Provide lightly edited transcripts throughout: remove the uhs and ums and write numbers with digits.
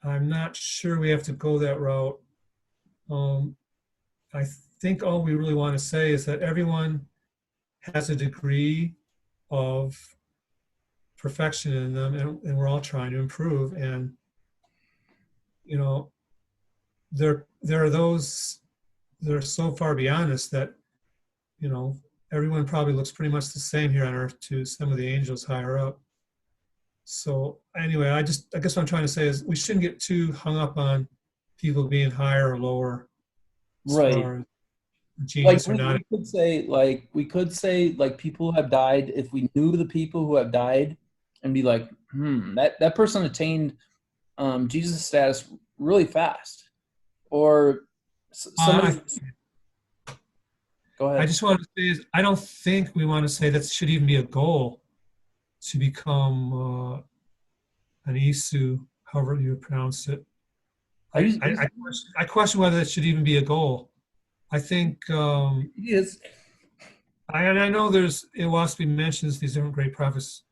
I'm not sure we have to go that route. I think all we really want to say is that everyone has a degree of perfection in them, and we're all trying to improve. And there are those that are so far beyond us that everyone probably looks pretty much the same here on earth to some of the angels higher up. So anyway, I guess what I'm trying to say is we shouldn't get too hung up on people being higher or lower as Right. far as genius Like or not. we could say like people have died. If we knew the people who have died and be like, that person attained Jesus status really fast. Or somebody go ahead. I just want to say is I don't think we want to say that should even be a goal to become an Iesu, however you pronounce it. I question whether that should even be a goal. I think Yes. I know there's Oahspe mentions these different great prophets,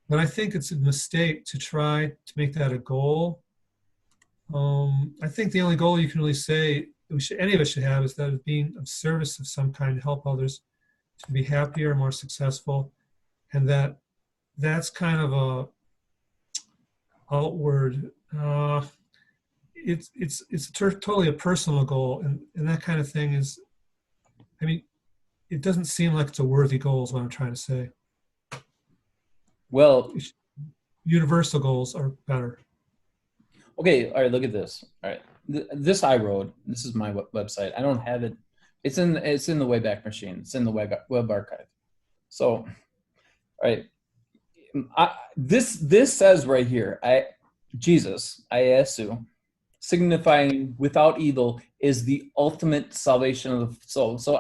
but I think it's a mistake to try to make that a goal. I think the only goal you can really say any of us should have is that of being of service of some kind to help others to be happier, more successful, and that's kind of a outward. It's totally a personal goal, and that kind of thing is. I mean, it doesn't seem like it's a worthy goal. Is what I'm trying to say. Well, universal goals are better. Okay, all right, look at this. All right. This I wrote. This is my website. I don't have it. It's in the Wayback Machine. It's in the web archive. So, all right. This says right here, Jesus, Iesu, signifying without evil, is the ultimate salvation of the soul. So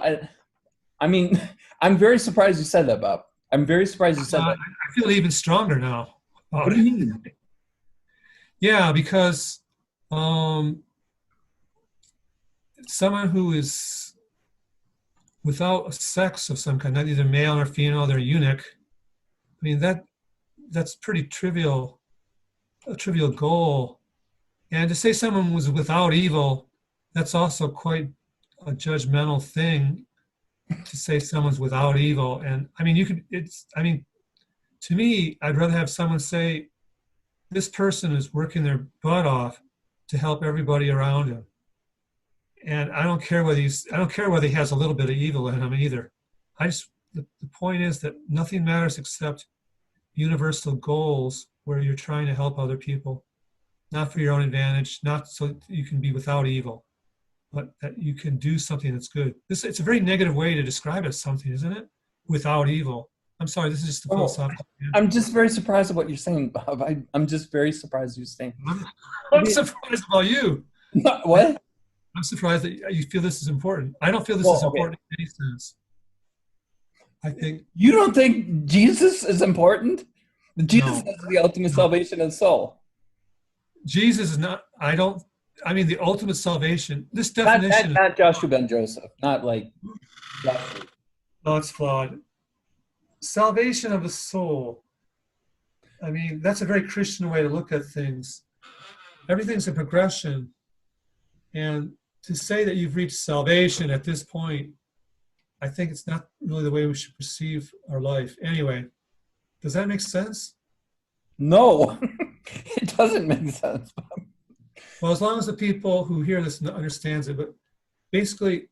I mean, I'm very surprised you said that, Bob. I'm very surprised you said that. I feel even stronger now. What do you mean? Yeah, because someone who is without a sex of some kind, not either male or female, they're eunuch. I mean that's pretty trivial, a trivial goal. And to say someone was without evil, that's also quite a judgmental thing. To say someone's without evil, and I mean to me, I'd rather have someone say, this person is working their butt off to help everybody around him. And I don't care whether he has a little bit of evil in him either. The point is that nothing matters except universal goals where you're trying to help other people, not for your own advantage, not so you can be without evil, but that you can do something that's good. It's a very negative way to describe it as something, isn't it? Without evil. I'm sorry, this is just the philosophical answer. I'm just very surprised at what you're saying, Bob. I'm just very surprised you're saying. I'm surprised about you. What? I'm surprised that you feel this is important. I don't feel this is important in any sense. I think you don't think Jesus is important? Jesus is the ultimate salvation of the soul. Jesus is not. The ultimate salvation. This definition. Not Joshua ben Joseph. Not like. Oh, it's flawed. Salvation of the soul. I mean, that's a very Christian way to look at things. Everything's a progression. And to say that you've reached salvation at this point, I think it's not really the way we should perceive our life. Anyway, does that make sense? No, it doesn't make sense. Well, as long as the people who hear this understands it, but basically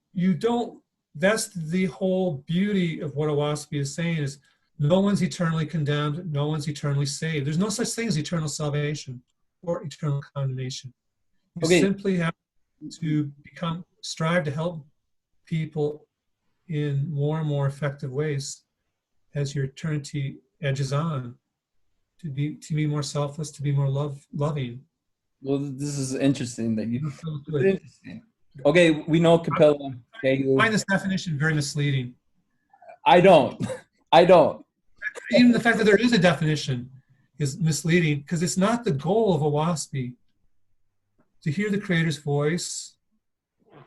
that's the whole beauty of what Oahspe is saying is no one's eternally condemned, no one's eternally saved. There's no such thing as eternal salvation or eternal condemnation. You simply have to strive to help people in more and more effective ways as your eternity edges on, to be more selfless, to be more loving. Well, this is interesting that you. Interesting. Okay, we know Capella. Okay, I find this definition very misleading. I don't. Even the fact that there is a definition is misleading because it's not the goal of Oahspe to hear the Creator's voice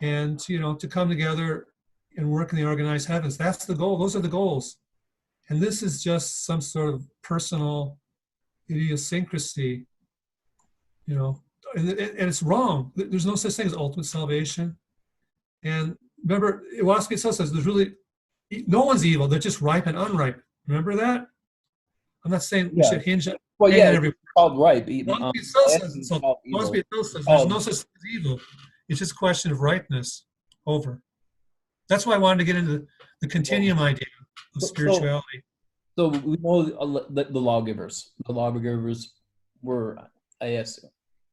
and to come together and work in the organized heavens. That's the goal. Those are the goals. And this is just some sort of personal idiosyncrasy, and it's wrong. There's no such thing as ultimate salvation. And remember, Oahspe itself says there's really no one's evil. They're just ripe and unripe. Remember that? I'm not saying we should hinge on every. It's called ripe. Oahspe itself says there's no such thing as evil. It's just a question of ripeness. Over. That's why I wanted to get into the continuum idea of spirituality. So we know the lawgivers. The lawgivers were Iesu.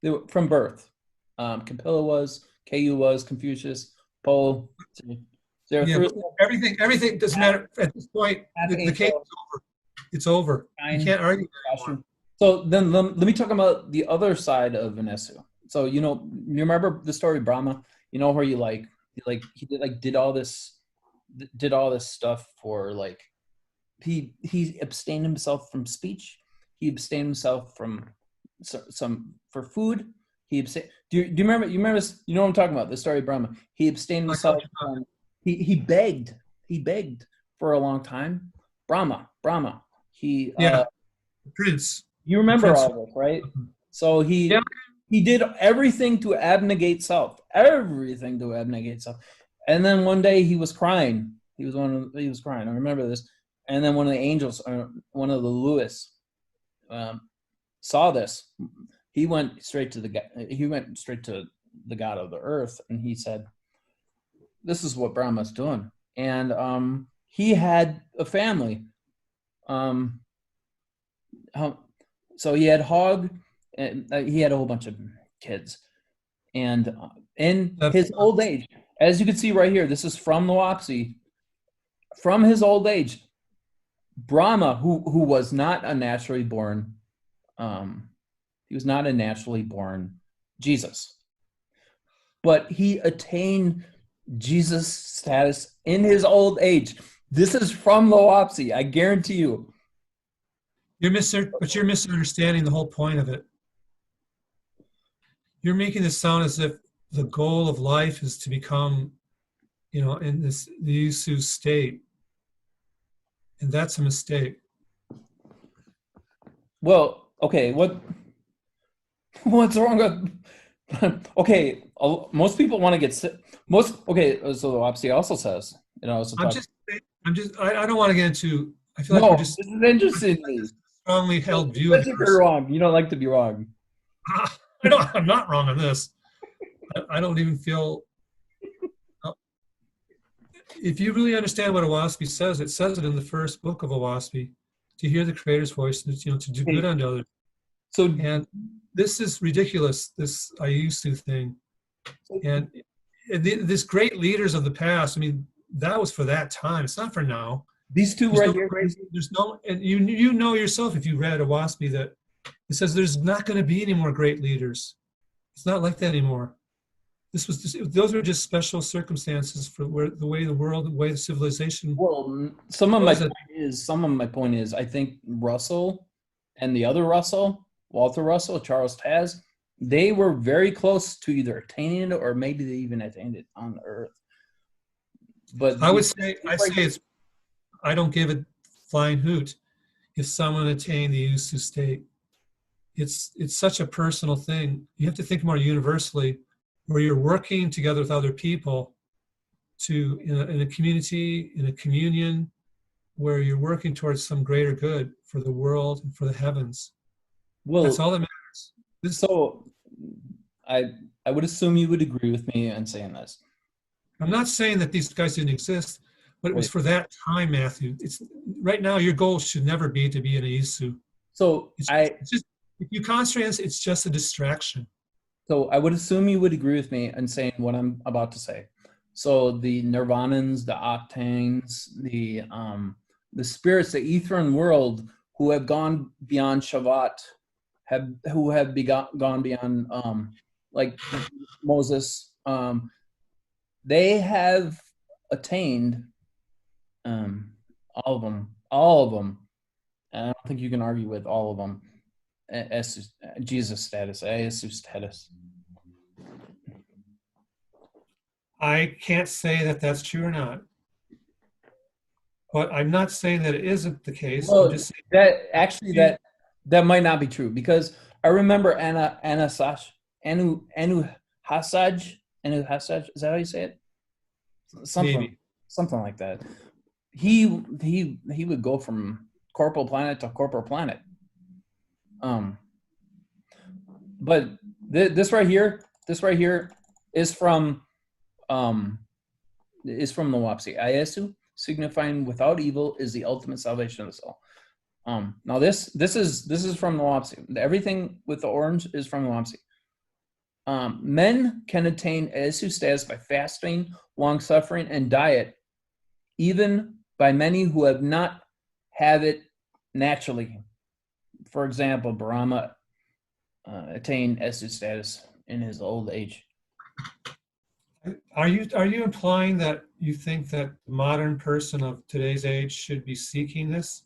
They were from birth. Capilla was, KU was, Confucius, Paul. Everything doesn't matter at this point. The case is over. It's over. You can't argue anymore. So then let me talk about the other side of Iesu. So you remember the story of Brahma? You know where he did all this stuff for he abstained himself from speech. He abstained himself from for food. He abstained. Do you remember? You know what I'm talking about? The story of Brahma. He abstained himself from. He begged. He begged for a long time. Brahma. Prince. You remember all this, right? So he did everything to abnegate self. Everything to abnegate self. And then one day he was crying. He was crying. I remember this. And then one of the angels, one of the Lewis, saw this. He went straight to the God of the earth, and he said, "This is what Brahma's doing." And he had a family. So he had Hog, and he had a whole bunch of kids. And in his old age, as you can see right here, this is from the Oahspe. From his old age, Brahma, who was not a naturally born, he was not a naturally born Jesus, but he attained Jesus status in his old age. This is from the Oahspe, I guarantee you. But you're misunderstanding the whole point of it. You're making this sound as if the goal of life is to become, in the Iesu state. And that's a mistake. Well, okay, what's wrong with, okay, most people want to get sick. So the Oahspe also says, I don't want to get into, I feel like we're just. This is interesting. Strongly held view. You're wrong. You don't like to be wrong. I'm not wrong on this. I don't even feel. If you really understand what Oahspe says, it says it in the first book of Oahspe, to hear the Creator's voice, and to do good unto others. And this is ridiculous. This Iesu thing, and this great leaders of the past. I mean, that was for that time. It's not for now. These two right here. There's no, and you know yourself if you read Oahspe that it says there's not going to be any more great leaders. It's not like that anymore. Those were just special circumstances for the way the civilization. Well, some of my point is, I think Russell and the other Russell, Walter Russell, Charles Taz, they were very close to either attaining it or maybe they even attained it on Earth. But I don't give a flying hoot if someone attained the Iesu state. It's such a personal thing. You have to think more universally, where you're working together with other people in a community, in a communion, where you're working towards some greater good for the world and for the heavens. Well, that's all that matters. So I would assume you would agree with me in saying this. I'm not saying that these guys didn't exist, but it was for that time, Matthew. It's right now. Your goal should never be to be an Iesu. So it's just if you concentrate on this, it's just a distraction. So I would assume you would agree with me in saying what I'm about to say. So the Nirvanans, the Octanes, the spirits, the Etherian world, who have gone beyond Shavat, who have gone beyond like Moses, they have attained all of them. And I don't think you can argue with all of them. Jesus status, Iesu status. I can't say that that's true or not, but I'm not saying that it isn't the case. Well, I'm just saying that might not be true, because I remember Anastasia. Anu Hasaj. Anu Hasaj, is that how you say it? Maybe. Something like that. He would go from corporal planet to corporal planet. But this right here is from the Oahspe. Iesu, signifying without evil, is the ultimate salvation of the soul. Now this is from the Oahspe. Everything with the orange is from the Oahspe. Men can attain Iesu status by fasting, long suffering, and diet, even by many who have not have it naturally. For example, Brahma attained Iesu status in his old age. Are you implying that you think that the modern person of today's age should be seeking this?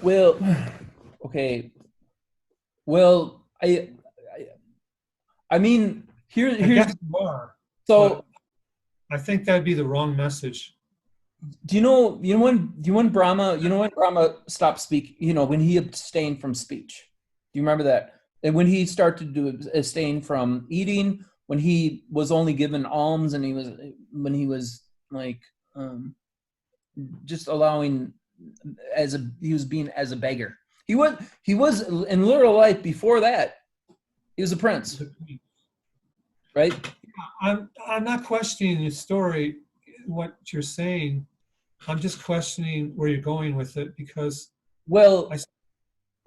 Well, okay. Well, I mean, here's guess you are, so. I think that'd be the wrong message. Do you know when Brahma stopped speaking? When he abstained from speech. Do you remember that? And when he started to abstain from eating, when he was only given alms, and when he was like just allowing he was being as a beggar. He was in literal life before that. He was a prince, right? I'm not questioning your story, what you're saying. I'm just questioning where you're going with it, because I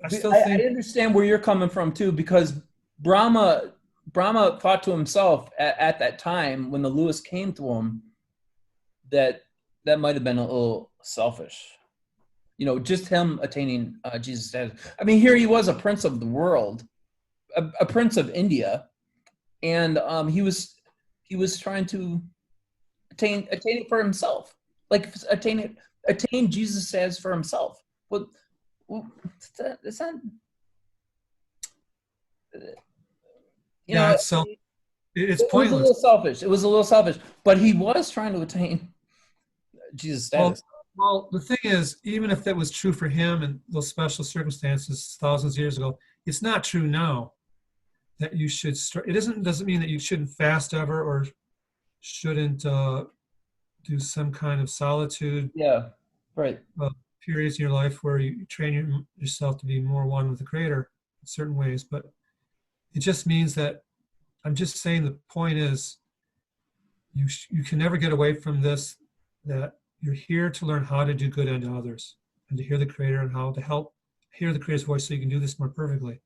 still think I understand where you're coming from too, because Brahma thought to himself at that time when the Lewis came to him that might have been a little selfish. Just him attaining Jesus status. I mean, here he was, a prince of the world, a prince of India, and he was trying to attain it for himself, like attain Jesus status for himself. Well, it's not. it's pointless. It was a little selfish, but he was trying to attain Jesus status. Well, the thing is, even if that was true for him in those special circumstances thousands of years ago, it's not true now that you should start. It doesn't mean that you shouldn't fast ever, or shouldn't do some kind of solitude. Yeah, right. Periods in your life where you train yourself to be more one with the Creator in certain ways. But it just means that I'm just saying the point is you can never get away from this, that you're here to learn how to do good unto others and to hear the Creator and how to help hear the Creator's voice so you can do this more perfectly.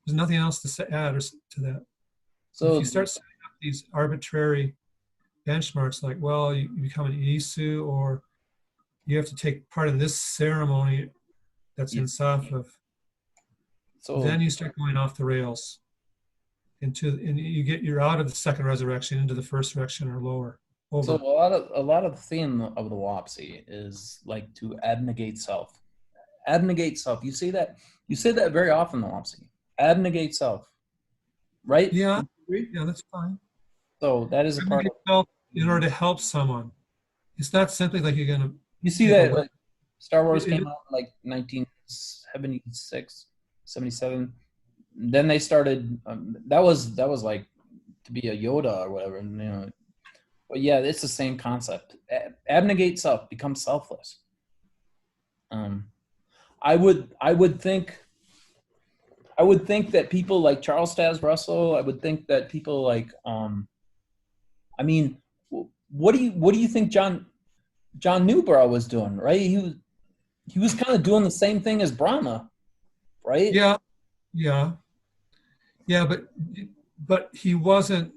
There's nothing else to add to that. So if you start setting up these arbitrary benchmarks, like, well, you become an Iesu, or you have to take part in this ceremony that's in Safev, so then you start going off the rails and you're out of the second resurrection into the first resurrection or lower. Over. So a lot of the theme of the Oahspe is like to abnegate self. Abnegate self. You say that very often in the Oahspe. Abnegate self. Right? Yeah. Yeah, that's fine. So that is a part of self in order to help someone. It's not simply like you're gonna. You see that like Star Wars came out in like 1976, 77. Then they started. That was like to be a Yoda or whatever. But yeah, it's the same concept. Abnegate self, become selfless. I would think that people like Charles Stas Russell. I would think that people like. I mean, what do you think John Newbrough was doing? Right, he was kind of doing the same thing as Brahma, right? Yeah, but he wasn't.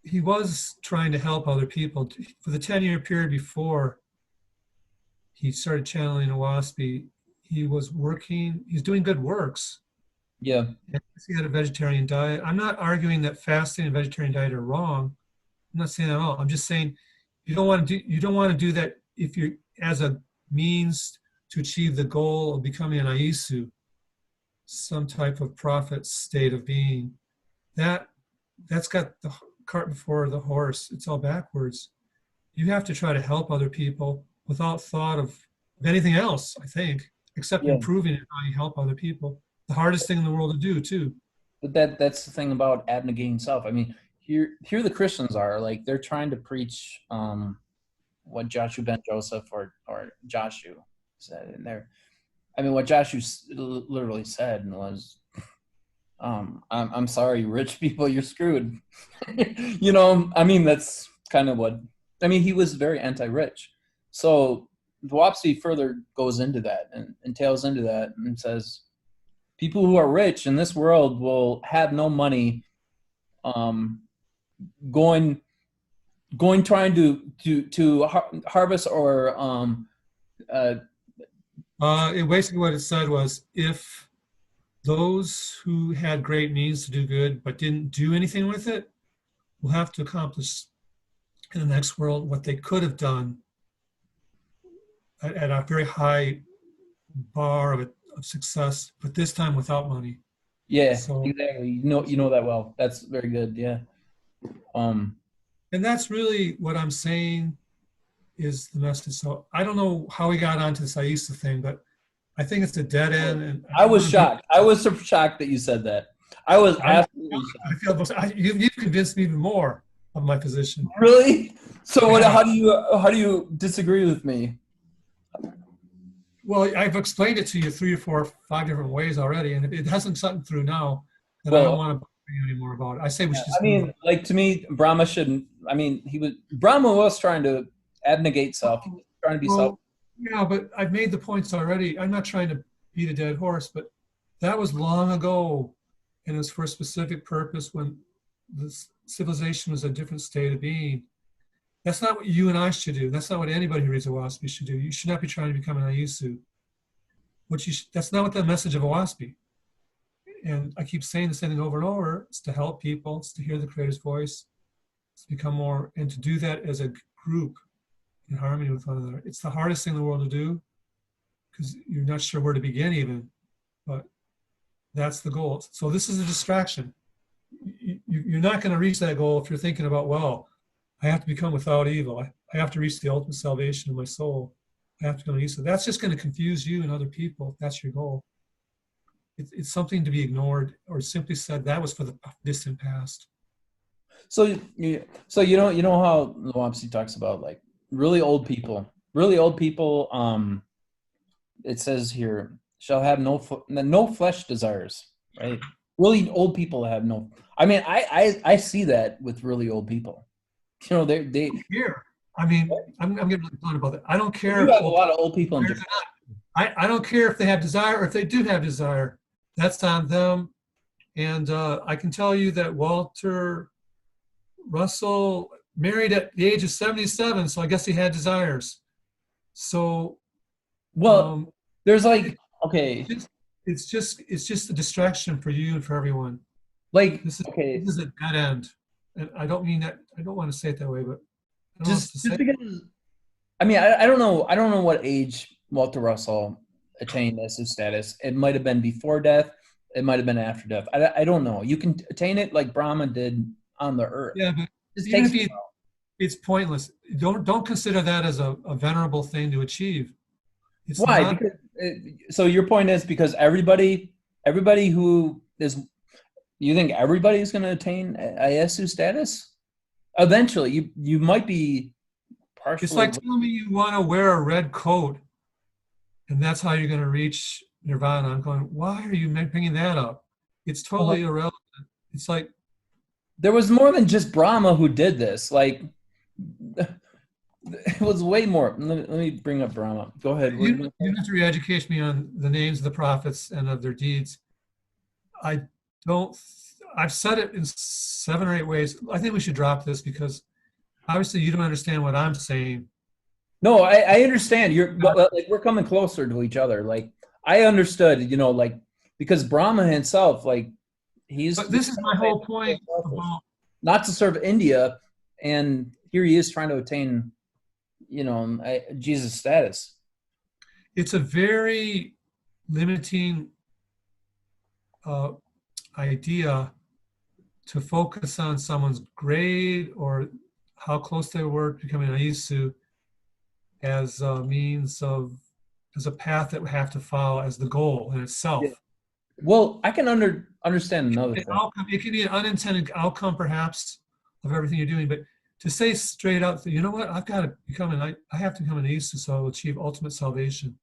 He was trying to help other people. For the 10-year period before he started channeling Oahspe, he was doing good works. Yeah. And he had a vegetarian diet. I'm not arguing that fasting and vegetarian diet are wrong. I'm not saying that at all. I'm just saying you don't want to do that if you're as a means to achieve the goal of becoming an Iesu, some type of prophet state of being. That's got the cart before the horse. It's all backwards. You have to try to help other people without thought of anything else, I think, except improving how you help other people. The hardest thing in the world to do, too. But that's the thing about abnegating self. I mean, here the Christians are like they're trying to preach what Joshua ben Joseph or Joshua said in there. I mean, what Joshua literally said was, I'm sorry, rich people, you're screwed. I mean, that's kind of what, I mean, he was very anti-rich. So Oahspe further goes into that and tails into that and says, people who are rich in this world will have no money going trying to harvest or Basically what it said was, if those who had great means to do good but didn't do anything with it will have to accomplish in the next world what they could have done at a very high bar of success, but this time without money. Yeah, so, exactly. You know that well. That's very good. Yeah. And that's really what I'm saying is the message. So I don't know how we got onto this Iesu thing, but I think it's a dead end. And I was shocked. I was so shocked that you said that. I was absolutely shocked. I feel you've convinced me even more of my position. Really? So what? How do you disagree with me? Well, I've explained it to you 3 or 4 or 5 different ways already, and if it hasn't gotten through now, then I don't want to bother you anymore about it. I say we should. I mean, like to me, Brahma shouldn't. I mean, Brahma was trying to abnegate self. He was trying to be self. Yeah, but I've made the points already. I'm not trying to beat a dead horse, but that was long ago, and it was for a specific purpose when the civilization was a different state of being. That's not what you and I should do. That's not what anybody who reads Oahspe should do. You should not be trying to become an Iesu. That's not what the message of Oahspe. And I keep saying the same thing over and over. It's to help people. It's to hear the Creator's voice. It's to become more, and to do that as a group in harmony with one another. It's the hardest thing in the world to do because you're not sure where to begin even. But that's the goal. So this is a distraction. You're not going to reach that goal if you're thinking about, well, I have to become without evil. I have to reach the ultimate salvation of my soul. I have to become an Iesu. That's just going to confuse you and other people if that's your goal. It's something to be ignored, or simply said, that was for the distant past. So you know how Oahspe talks about like really old people. It says here, shall have no flesh desires, right? Really old people have no. I mean, I see that with really old people. You know, they here. I mean, I'm getting really blunt about that. I don't care. You have a lot of old people in Japan. I don't care if they have desire or if they do have desire. That's on them. And I can tell you that Walter Russell married at the age of 77, so I guess he had desires. So, well, there's like, okay, it's just a distraction for you and for everyone. Like, this is a dead end. And I don't mean that. I don't want to say it that way, but just because. I mean, I don't know. I don't know what age Walter Russell attained Iesu status. It might have been before death. It might have been after death. I don't know. You can attain it like Brahma did on the earth. Yeah, but it's pointless. Don't consider that as a venerable thing to achieve. Why? So your point is because everybody who is. You think everybody's going to attain Iesu status? Eventually, you might be partially. It's like telling me you want to wear a red coat, and that's how you're going to reach nirvana. I'm going, why are you bringing that up? It's totally irrelevant. It's like there was more than just Brahma who did this. Like it was way more. Let me bring up Brahma. Go ahead. You have to re-educate me on the names of the prophets and of their deeds. I've said it in 7 or 8 ways. I think we should drop this because obviously you don't understand what I'm saying. No, I understand. We're coming closer to each other. Like I understood, like because Brahma himself, like But this is my whole point about not to serve India, and here he is trying to attain, Jesus status. It's a very limiting idea to focus on someone's grade or how close they were to becoming an Iesu as a path that we have to follow as the goal in itself. Well, I can understand another thing. It can be an unintended outcome, perhaps, of everything you're doing. But to say straight out, you know what, I have to become an Iesu so I'll achieve ultimate salvation.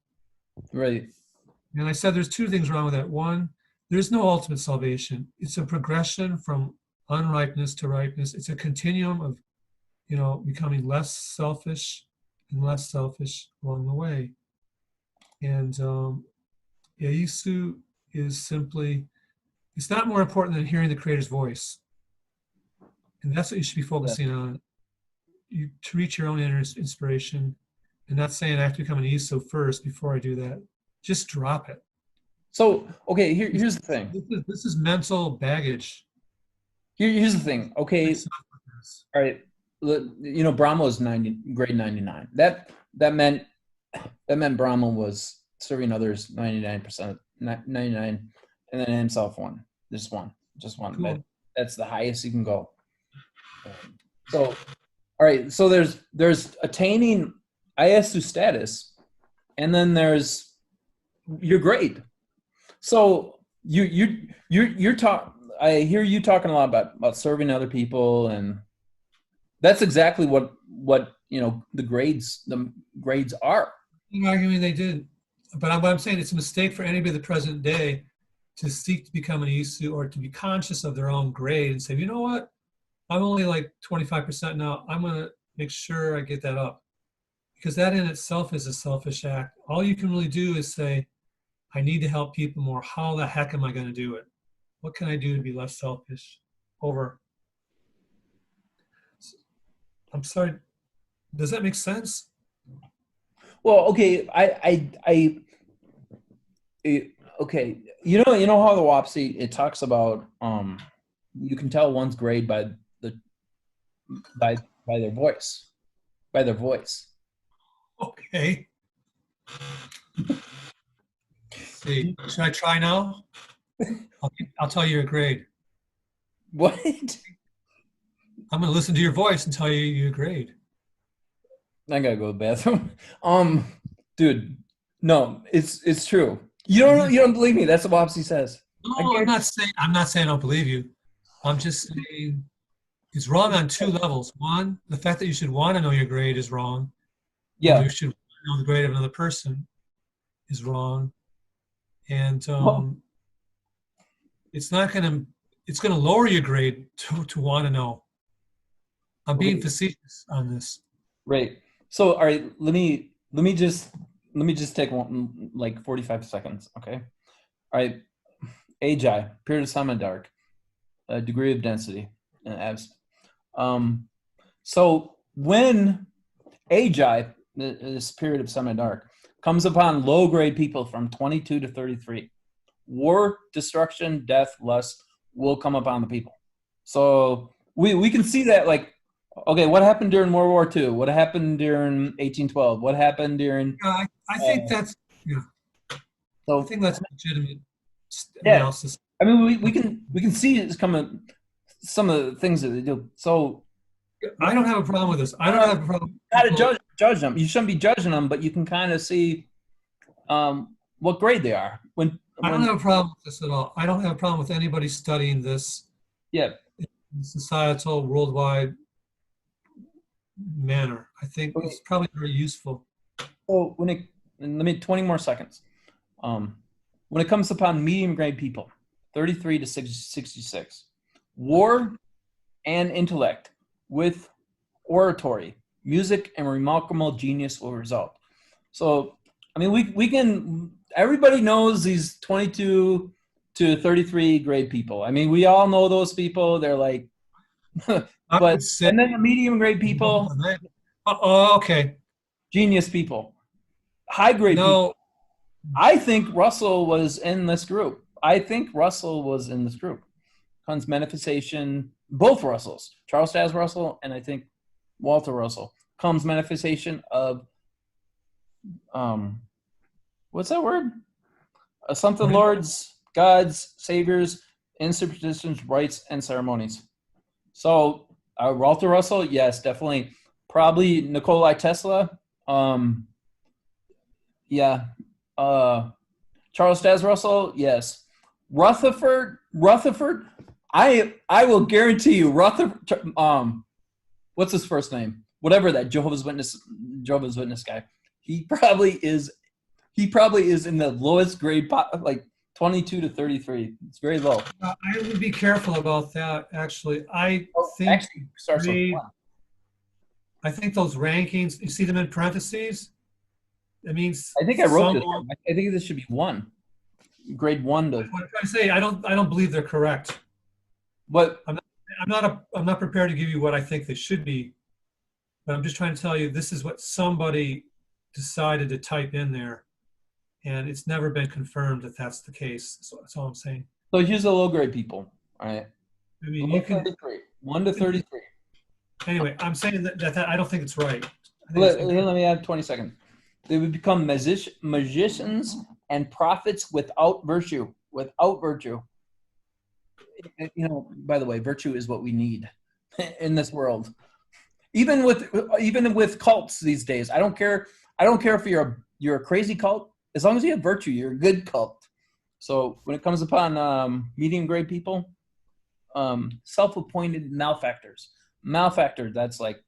Right. And I said there's two things wrong with that. One, there's no ultimate salvation. It's a progression from unripeness to ripeness. It's a continuum of, becoming less selfish and less selfish along the way. And Iesu is simply, it's not more important than hearing the Creator's voice. And that's what you should be focusing on. To reach your own inner inspiration, and not saying I have to become an Iesu first before I do that. Just drop it. So, okay, here's the thing. This is mental baggage. Here's the thing. Okay, all right. Brahma was grade 99. That meant Brahma was serving others 99%, 99, and then himself one. Just one. Cool. That's the highest you can go. So, all right. So there's attaining Iesu status, and then there's your grade. So you're I hear you talking a lot about serving other people, and that's exactly what the grades are. I'm arguing they did, but I'm saying it's a mistake for anybody in the present day to seek to become an Iesu or to be conscious of their own grade and say, you know what, I'm only like 25% now. I'm going to make sure I get that up, because that in itself is a selfish act. All you can really do is say, I need to help people more. How the heck am I going to do it? What can I do to be less selfish? I'm sorry. Does that make sense? Well, okay. Okay. You know how the Oahspe, it talks about you can tell one's grade by their voice. By their voice. Okay. See, should I try now? I'll tell you your grade. What? I'm going to listen to your voice and tell you your grade. I gotta go to the bathroom. Dude, no, it's true. You don't believe me. That's what Oahspe says. No, I'm not saying I don't believe you. I'm just saying it's wrong on two levels. One, the fact that you should want to know your grade is wrong. Yeah. You should know the grade of another person is wrong. And it's going to lower your grade to want to know. I'm being facetious on this. Right. So, all right, let me just take one, like 45 seconds. Okay. All right. Agi, period of semi-dark, degree of density, and abs. So when Agi, this period of semi-dark, comes upon low-grade people from 22 to 33, war, destruction, death, lust will come upon the people. So we can see that, like, okay, what happened during World War II? What happened during 1812? What happened during? I think that's So I think that's legitimate analysis. I mean, we can see it's coming. Some of the things that they do. So I don't have a problem with this. I don't have a problem. Not to judge them. You shouldn't be judging them, but you can kind of see what grade they are. When I don't have a problem with this at all. I don't have a problem with anybody studying this. Yeah. In societal, worldwide manner. I think it's probably very useful. So let me 20 more seconds. When it comes upon medium grade people, 33 to 66, war and intellect with oratory, music, and remarkable genius will result. So, I mean, we can, everybody knows these 22 to 33 grade people. I mean, we all know those people. They're like, and then the medium grade people. Okay. Genius people. High grade people. I think Russell was in this group. Hunt's manifestation, both Russells, Charles Stas Russell and I think Walter Russell, comes manifestation of, what's that word? Something lords, gods, saviors, and superstitions, rites, and ceremonies. So Walter Russell, yes, definitely. Probably Nikola Tesla. Charles Stas Russell, yes. Rutherford. I will guarantee you, Rutherford. What's his first name? Whatever that Jehovah's Witness guy. He probably is in the lowest grade, like 22 to 33. It's very low. I would be careful about that. Actually, I think actually starts with 1. I think those rankings, you see them in parentheses. That means I think I wrote this. I think this should be 1, grade 1 to. What I'm trying to say, I don't believe they're correct. What? I'm not prepared to give you what I think they should be, but I'm just trying to tell you this is what somebody decided to type in there, and it's never been confirmed that that's the case. So that's all I'm saying. So here's the low grade people. All right. I mean, you can 1 to 33. Anyway, I'm saying that I don't think it's right. Let me add 20 seconds. They would become magicians and prophets without virtue. Without virtue. By the way, virtue is what we need in this world. Even with cults these days, I don't care if you're a crazy cult. As long as you have virtue, you're a good cult. So when it comes upon medium grade people, self-appointed malefactors. Malefactor, that's like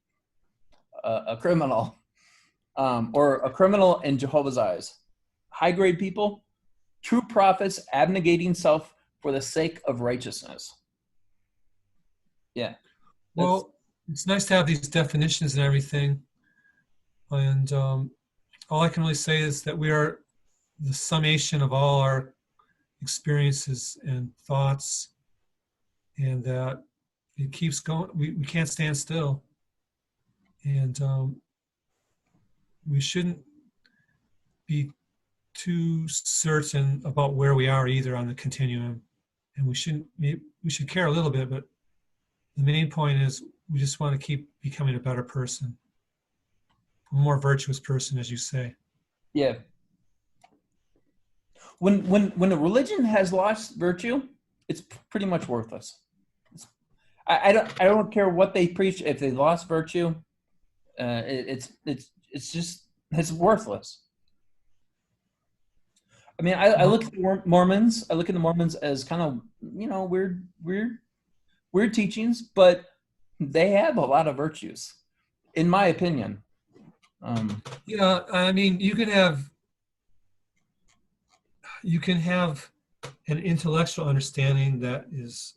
a criminal, or a criminal in Jehovah's eyes. High grade people, true prophets, abnegating self for the sake of righteousness. Yeah. Well, it's nice to have these definitions and everything. And all I can really say is that we are the summation of all our experiences and thoughts, and that it keeps going. We can't stand still. And we shouldn't be too certain about where we are either on the continuum. And we should care a little bit, but the main point is we just want to keep becoming a better person, a more virtuous person, as you say. Yeah. When a religion has lost virtue, it's pretty much worthless. I don't care what they preach. If they lost virtue, it's worthless. I mean, I look at the Mormons. I look at the Mormons as kind of weird teachings, but they have a lot of virtues, in my opinion. Yeah, I mean, you can have an intellectual understanding that is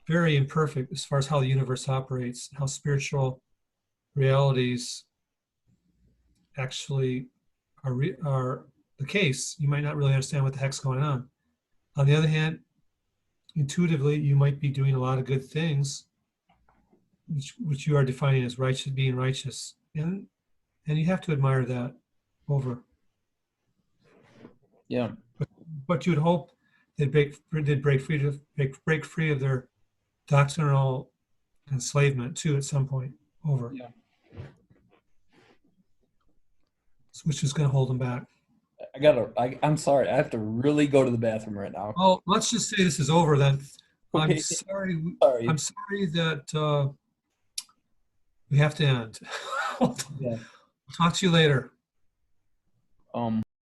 very imperfect as far as how the universe operates, how spiritual realities actually are the case. You might not really understand what the heck's going on. On the other hand, intuitively, you might be doing a lot of good things, which you are defining as righteous, being righteous, and you have to admire that over. Yeah. But you would hope they'd break free of their doctrinal enslavement too at some point over. Yeah. Which is going to hold them back. I'm sorry. I have to really go to the bathroom right now. Oh, let's just say this is over then. Okay. I'm sorry that we have to end. Yeah. Talk to you later.